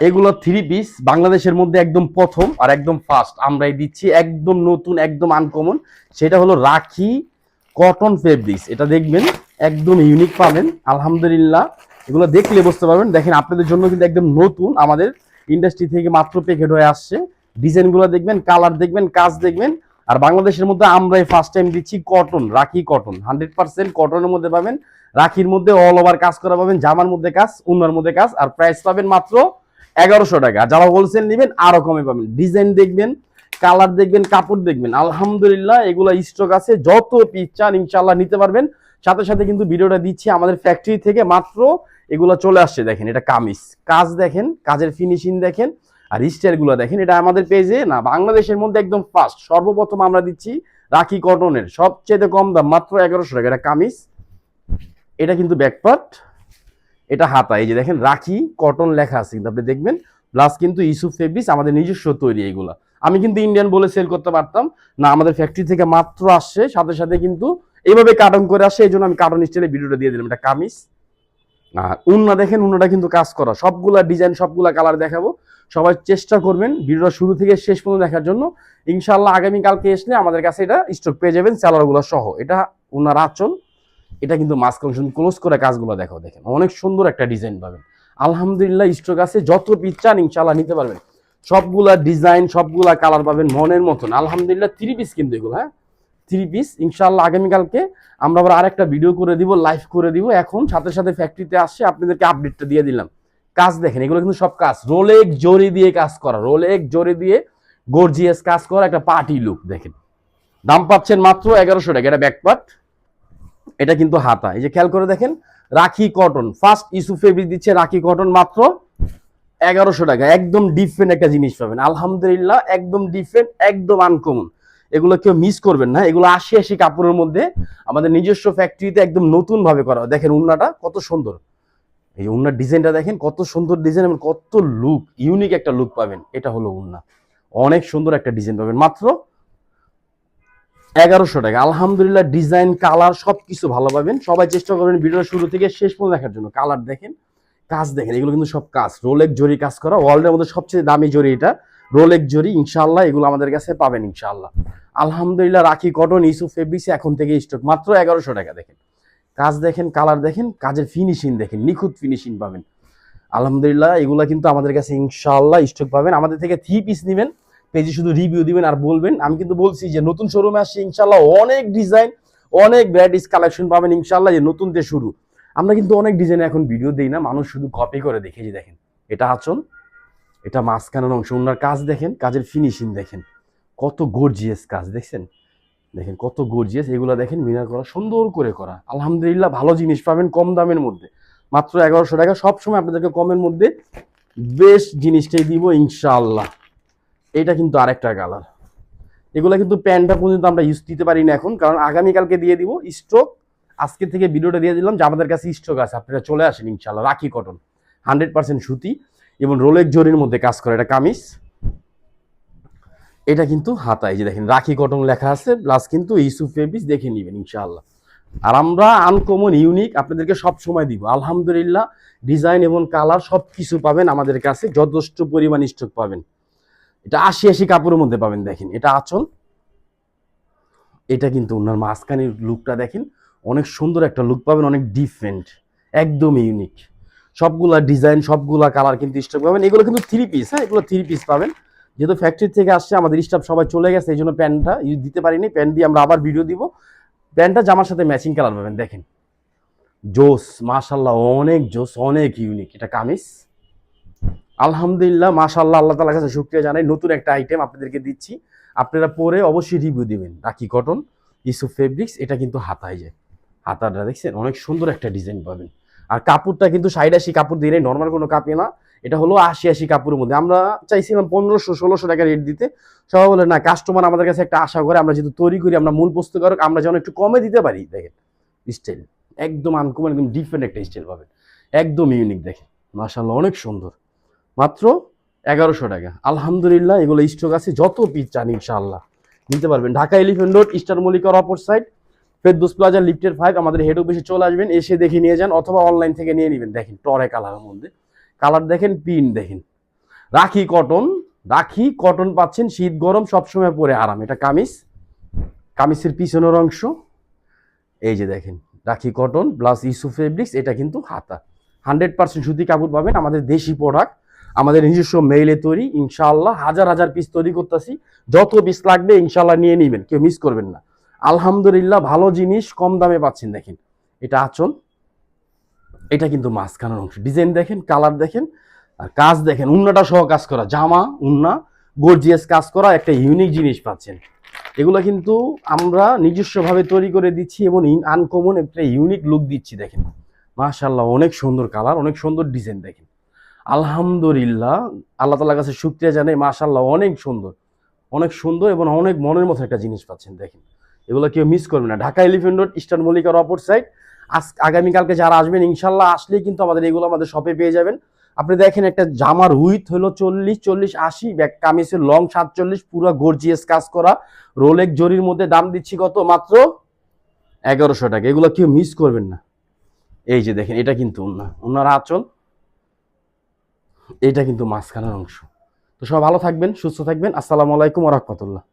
এগুলো three piece বাংলাদেশের মধ্যে একদম প্রথম আর একদম ফার্স্ট আমরাই দিচ্ছি, একদম নতুন একদম আনকমন। সেটা হলো রাখি কটন ফেব্রিক্স। এটা দেখবেন একদম ইউনিক পাবেন আলহামদুলিল্লাহ। এগুলো দেখলে বুঝতে পারবেন। দেখেন আপনাদের জন্য কিন্তু একদম নতুন, আমাদের ইন্ডাস্ট্রি থেকে মাত্র প্যাকেট হয়ে আসছে। ডিজাইনগুলো দেখবেন, কালার দেখবেন, কাজ দেখবেন। আর বাংলাদেশের মধ্যে আমরাই ফার্স্ট টাইম দিচ্ছি কটন, রাখি কটন 100% কটনের মধ্যে পাবেন। রাখির মধ্যে অল ওভার কাজ করা পাবেন, জামার মধ্যে কাজ, উন্নার মধ্যে কাজ। আর প্রাইস পাবেন মাত্র 1100 টাকা। যারা হোলসেল নেবেন আরো কমে পাবেন। ডিজাইন দেখবেন, কালার দেখবেন, কাপড় দেখবেন। আলহামদুলিল্লাহ এগুলো স্টক আছে, যত পিস চান ইনশাআল্লাহ নিতে পারবেন। সাথে সাথে কিন্তু ভিডিওটা দিচ্ছি আমাদের ফ্যাক্টরি থেকে, মাত্র এগুলো চলে আসছে। দেখেন এটা কামিজ, কাজ দেখেন, কাজের ফিনিশিং দেখেন, আর স্টাইল গুলো দেখেন। এটা আমাদের পেজে না, বাংলাদেশের মধ্যে একদম ফার্স্ট সর্বপ্রথম আমরা দিচ্ছি রাখি কটনের সবচেয়ে কম দাম মাত্র 1100 টাকা। এটা কামিজ, এটা কিন্তু ব্যাকপার্ট, এটা হাতা। এই যে দেখেন রাখি কটন লেখা আছে কিন্তু আপনি দেখবেন। প্লাস কিন্তু ইস্যু ফেব্রিক্স আমাদের নিজস্ব তৈরি এগুলা। আমি কিন্তু ইন্ডিয়ান বলে সেল করতে পারতাম না, আমাদের ফ্যাক্টরি থেকে মাত্র আসছে, সাথে সাথে কিন্তু এইভাবে কার্টন করে আসে, এই জন্য আমি কার্টন স্টাইলে ভিডিওটা দিয়ে দিলাম। এটা কামিজ। আর উন্না দেখেন, উন্নাটা কিন্তু কাজ করা, সবগুলা ডিজাইন সবগুলা কালার দেখাবো। সবাই চেষ্টা করবেন ভিডিওটা শুরু থেকে শেষ পর্যন্ত দেখার জন্য। ইনশাআল্লাহ আগামীকালকে আসলে আমাদের কাছে এটা স্টক পেয়ে যাবেন সালোয়ারগুলো সহ। এটা উন্নার আঁচল, এটা কিন্তু মাস্ক কমিশন ক্লোজ করে কাজগুলো দেখো, দেখেন অনেক সুন্দর একটা ডিজাইন পাবেন। আলহামদুলিল্লাহ স্টক আছে, যত পিস চান ইনশাআল্লাহ নিতে পারবেন। সবগুলা ডিজাইন সবগুলা কালার পাবেন মনের মতন। আলহামদুলিল্লাহ থ্রি পিস কিন্তু এগুলো, হ্যাঁ থ্রি পিস। ইনশাআল্লাহ আগামীকালকে আমরা আবার আরেকটা ভিডিও করে দিব, লাইভ করে দিব। এখন সাথে সাথে ফ্যাক্টরিতে আসছে, আপনাদেরকে আপডেটটা দিয়ে দিলাম। কাজ দেখেন, এগুলো কিন্তু সব কাজ রোলেক জরি দিয়ে কাজ করা, রোলেক জরি দিয়ে গর্জিয়াস কাজ করা একটা পার্টি লুক। দেখেন দাম পাচ্ছেন মাত্র 1100 টাকা। এটা ব্যাকপার্ট, এটা কিন্তু হাতা। এই যে খেয়াল করে দেখেন, রাখি কটন ফার্স্ট ইস্যু ফেব্রিক দিচ্ছে রাখি কটন মাত্র 1100 টাকা। একদম ডিফারেন্ট একটা জিনিস পাবেন আলহামদুলিল্লাহ, একদম ডিফারেন্ট, একদম আনকমন। এগুলো কেউ মিস করবেন না। এগুলো 80 কাপড়ের মধ্যে আমাদের নিজস্ব ফ্যাক্টরিতে একদম নতুন ভাবে করা। দেখেন উন্নাটা কত সুন্দর, এই উন্নার ডিজাইনটা দেখেন কত সুন্দর ডিজাইন এবং কত লুক, ইউনিক একটা লুক পাবেন। এটা হলো উন্না, অনেক সুন্দর একটা ডিজাইন পাবেন মাত্র 1100 টাকা। আলহামদুলিল্লাহ ডিজাইন কালার সবকিছু ভালো পাবেন। সবাই চেষ্টা করবেন ভিডিও শুরু থেকে শেষ পর্যন্ত দেখার জন্য। কালার দেখেন, কাজ দেখেন, এগুলো কিন্তু সব কাজ রোলেক জরি কাজ করা। ওয়ার্ল্ডের মধ্যে সবচেয়ে দামি জরি এটা, রোলেক জরি। ইনশাআল্লাহ এগুলো আমাদের কাছে পাবেন ইনশাআল্লাহ। আলহামদুলিল্লাহ রাখি কটন ইস্যু ফেব্রিক্স এখন থেকে স্টক মাত্র 1100 টাকা। দেখেন কাজ দেখেন, কালার দেখেন, কাজের ফিনিশিং দেখেন, নিখুঁত ফিনিশিং পাবেন। আলহামদুলিল্লাহ এগুলো কিন্তু আমাদের কাছে ইনশাআল্লাহ স্টক পাবেন। আমাদের থেকে থ্রি পিস নেবেন, পেজে শুধু রিভিউ দিবেন আর বলবেন। আমি কিন্তু বলছি যে নতুন শোরুমে আসছে ইনশাআল্লাহ, অনেক ডিজাইন অনেক ভ্যারাইটিস কালেকশন পাবেন ইনশাআল্লাহ। যে নতুন দিয়ে শুরু, আমরা কিন্তু অনেক ডিজাইন এখন ভিডিও দেই না, মানুষ শুধু কপি করে দেখে। যে দেখেন এটা আঁচল, এটা মাঝখানের অংশ, ওনার কাজ দেখেন, কাজের ফিনিশিং দেখেন, কত গর্জিয়াস কাজ দেখছেন। দেখেন কত গর্জিয়াস, এগুলো দেখেন মিনার করা, সুন্দর করে করা। আলহামদুলিল্লাহ ভালো জিনিস পাবেন কম দামের মধ্যে মাত্র 1100 টাকা। সবসময় আপনাদেরকে কমের মধ্যে বেস্ট জিনিসটাই দিব ইনশাআল্লাহ। এটা কিন্তু আরেকটা কালার। এগুলো কিন্তু প্যান্টটা পর্যন্ত আমরা ইউজ দিতে পারি না এখন, কারণ আগামীকালকে দিয়ে দিব স্টক। আজকে থেকে ভিডিওটা দিয়ে দিলাম যে আমাদের কাছে স্টক আছে, আপনারা চলে আসেন ইনশাআল্লাহ। রাখি কটন 100% সুতি এবং রোলেক জরির মধ্যে কাজ করে। এটা কামিজ, এটা কিন্তু হাতায়। যে দেখেন রাখি কটন লেখা আছে, প্লাস কিন্তু ইস্যু ফেব্রিক্স দেখে নেবেন ইনশাআল্লাহ। আর আমরা আনকমন ইউনিক আপনাদেরকে সব সময় দিব আলহামদুলিল্লাহ। ডিজাইন এবং কালার সব কিছু পাবেন আমাদের কাছে, যথেষ্ট পরিমাণ স্টক পাবেন। এটা 80 কাপড়ের মধ্যে পাবেন। দেখেন এটা আঁচল, এটা কিন্তু ওনার মাঝখানের লুকটা দেখেন, অনেক সুন্দর একটা লুক পাবেন, অনেক ডিফারেন্ট, একদম ইউনিক। সবগুলা ডিজাইন সবগুলা কালার কিন্তু স্টক পাবেন। এগুলো কিন্তু থ্রি পিস, হ্যাঁ এগুলো থ্রি পিস পাবেন। যেহেতু ফ্যাক্টরি থেকে আসছে, আমাদের স্টাফ সবাই চলে গেছে, এই জন্য প্যান্টটা ইউজ দিতে পারিনি। প্যান্ট দিয়ে আমরা আবার ভিডিও দিব। প্যান্টটা জামার সাথে ম্যাচিং কালার পাবেন। দেখেন জোস, মাশাল্লাহ অনেক জোস, অনেক ইউনিক। এটা কামিজ, আলহামদুলিল্লাহ মাশাল্লাহ, আল্লাহ তাআলার কাছে শুকরিয়া জানাই, নতুন একটা আইটেম আপনাদেরকে দিচ্ছি। আপনারা পরে অবশ্যই রিভিউ দিবেন। রাখি কটন ইস্যু ফেব্রিক্স, এটা কিন্তু হাতায় যায়, হাতাটা দেখছেন অনেক সুন্দর একটা ডিজাইন পাবেন। আর কাপড়টা কিন্তু 60-80 কাপড় দিয়ে নর্মাল কোনো কাপড় না, এটা হলো 80 কাপড়ের মধ্যে। আমরা চাইছিলাম 1500-1600 টাকা রেট দিতে, সবাই বলে না, কাস্টমার আমাদের কাছে একটা আশা করে, আমরা যেহেতু তৈরি করি, আমরা মূল প্রস্তুতকারক, আমরা যেন একটু কমে দিতে পারি। দেখেন স্টাইল একদম আনকমন, একদম ডিফারেন্ট একটা স্টাইল পাবেন, একদম ইউনিক। দেখেন মাশাআল্লাহ অনেক সুন্দর, মাত্র 1100 টাকা। আলহামদুলিল্লাহ এগুলো স্টক আছে, যত পিস চান ইনশাআল্লাহ নিতে পারবেন। ঢাকা এলিফ্যান্ট রোড স্টার মল্লিকার অপর সাইড ফেরদৌস প্লাজা লিফটের 5 আমাদের হেড অফিসে চলে আসবেন, এসে দেখে নিয়ে যান, অথবা অনলাইন থেকে নিয়ে নেবেন। দেখেন টরে কালারের মধ্যে কালার দেখেন, প্রিন্ট দেখেন। রাখি কটন পাচ্ছেন, শীত গরম সবসময় পরে আরাম। এটা কামিজের পিছনের অংশ, এই যে দেখেন রাখি কটন প্লাস ইস্যু ফেব্রিক্স। এটা কিন্তু হাতা 100% সুতি কাপড় পাবেন, আমাদের দেশি প্রোডাক্ট, আমাদের নিজস্ব মেইলে তৈরি। ইনশাআল্লাহ হাজার হাজার পিস তৈরি করতেছি, যত পিস লাগবে ইনশাআল্লাহ নিয়ে নেবেন, কেউ মিস করবেন না। আলহামদুলিল্লাহ ভালো জিনিস কম দামে পাচ্ছেন। দেখেন এটা আঁচল, এটা কিন্তু মাঝখানের অংশ, ডিজাইন দেখেন, কালার দেখেন, আর কাজ দেখেন, উন্নাটা সহ কাজ করা, জামা উন্না গর্জিয়াস কাজ করা, একটা ইউনিক জিনিস পাচ্ছেন। এগুলো কিন্তু আমরা নিজস্বভাবে তৈরি করে দিচ্ছি এবং আনকমন একটা ইউনিক লুক দিচ্ছি। দেখেন মাশাআল্লাহ, অনেক সুন্দর কালার, অনেক সুন্দর ডিজাইন। দেখেন আলহামদুলিল্লাহ, আল্লাহ তাআলার কাছে শুকরিয়া জানাই, মাশাআল্লাহ অনেক সুন্দর, অনেক সুন্দর এবং অনেক মনের মতো একটা জিনিস পাচ্ছেন। দেখেন এগুলো কেউ মিস করবে না। ঢাকা এলিফ্যান্ট রোড, ইস্টার্ন মল্লিকার অপর সাইড। আগামীকালকে যারা আসবেন ইনশাল্লাহ, আসলেই কিন্তু এগুলো আমাদের শপে পেয়ে যাবেন। আপনি দেখেন একটা জামার উইথ হলো 40-80, ব্যাক কামিজের লং 47, পুরো গর্জিয়াস কাজ করা, রোলেক জরির মধ্যে। দাম দিচ্ছি কত? মাত্র 1100 টাকা। এগুলো কেউ মিস করবেন না। এই যে দেখেন এটা কিন্তু ওনার আঁচল, এটা কিন্তু মাঝখানের অংশ। তো সব ভালো থাকবেন, সুস্থ থাকবেন। আসসালামু আলাইকুম ওয়া রাহমাতুল্লাহ।